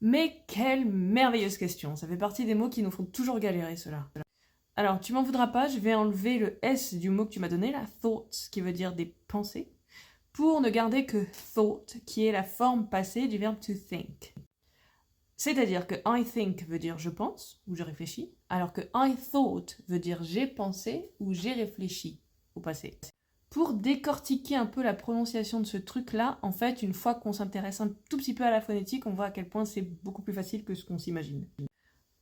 Mais quelle merveilleuse question. Ça fait partie des mots qui nous font toujours galérer, ceux-là. Alors, tu m'en voudras pas, je vais enlever le S du mot que tu m'as donné, là, thoughts, qui veut dire des pensées, pour ne garder que thought, qui est la forme passée du verbe to think. C'est-à-dire que I think veut dire je pense ou je réfléchis, alors que I thought veut dire j'ai pensé ou j'ai réfléchi au passé. Pour décortiquer un peu la prononciation de ce truc-là, en fait, une fois qu'on s'intéresse un tout petit peu à la phonétique, on voit à quel point c'est beaucoup plus facile que ce qu'on s'imagine.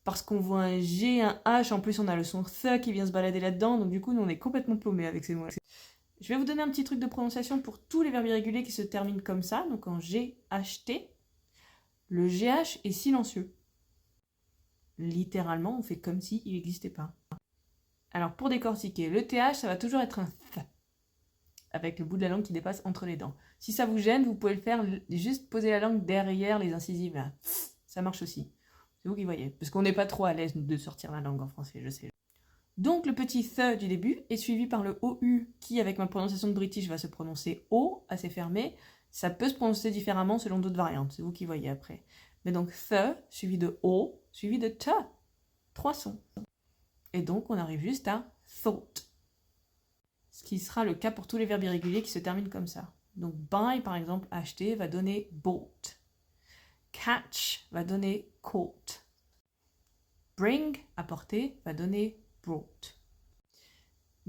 Parce qu'on voit un G, un H, en plus on a le son th qui vient se balader là-dedans, donc du coup nous on est complètement paumé avec ces mots-là. Je vais vous donner un petit truc de prononciation pour tous les verbes irréguliers qui se terminent comme ça, donc en G, H, T. Le GH est silencieux. Littéralement, on fait comme s'il n'existait pas. Alors pour décortiquer, le TH, ça va toujours être un th, avec le bout de la langue qui dépasse entre les dents. Si ça vous gêne, vous pouvez le faire, juste poser la langue derrière les incisives là. Ça marche aussi. C'est vous qui voyez. Parce qu'on n'est pas trop à l'aise de sortir la langue en français, je sais. Donc le petit th du début est suivi par le OU qui, avec ma prononciation de British, va se prononcer O, assez fermé. Ça peut se prononcer différemment selon d'autres variantes, c'est vous qui voyez après. Mais donc th, suivi de O, suivi de t. 3 sons. Et donc on arrive juste à thought. Ce qui sera le cas pour tous les verbes irréguliers qui se terminent comme ça. Donc buy, par exemple, acheter, va donner bought. Catch va donner caught. Bring, apporter, va donner brought.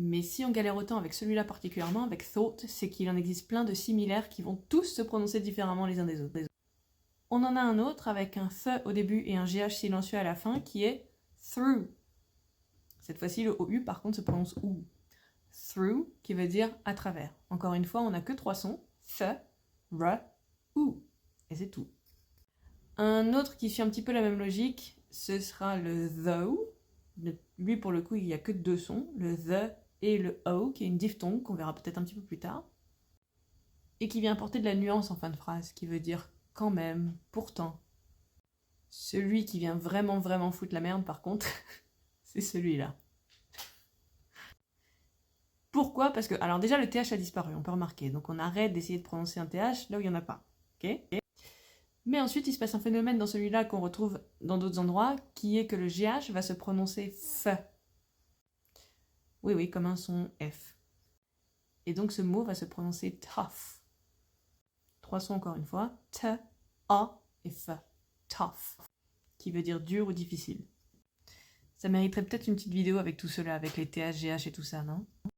Mais si on galère autant avec celui-là particulièrement, avec thought, c'est qu'il en existe plein de similaires qui vont tous se prononcer différemment les uns des autres. On en a un autre avec un th au début et un gh silencieux à la fin qui est through. Cette fois-ci, le OU par contre se prononce OU. Through qui veut dire à travers. Encore une fois, on n'a que 3 sons, th, r, ou. Et c'est tout. Un autre qui suit un petit peu la même logique, ce sera le though. Lui, pour le coup, il n'y a que 2 sons, le the et le o, qui est une diphtongue qu'on verra peut-être un petit peu plus tard, et qui vient apporter de la nuance en fin de phrase, qui veut dire quand même, pourtant. Celui qui vient vraiment, vraiment foutre la merde, par contre, c'est celui-là. Pourquoi? Parce que, alors déjà, le TH a disparu, on peut remarquer, donc on arrête d'essayer de prononcer un TH là où il n'y en a pas. Okay? Mais ensuite, il se passe un phénomène dans celui-là qu'on retrouve dans d'autres endroits, qui est que le GH va se prononcer F. Oui, oui, comme un son F. Et donc ce mot va se prononcer tough. 3 sons encore une fois, T, A et F. Tough. Qui veut dire dur ou difficile. Ça mériterait peut-être une petite vidéo avec tout cela, avec les TH, GH et tout ça, non?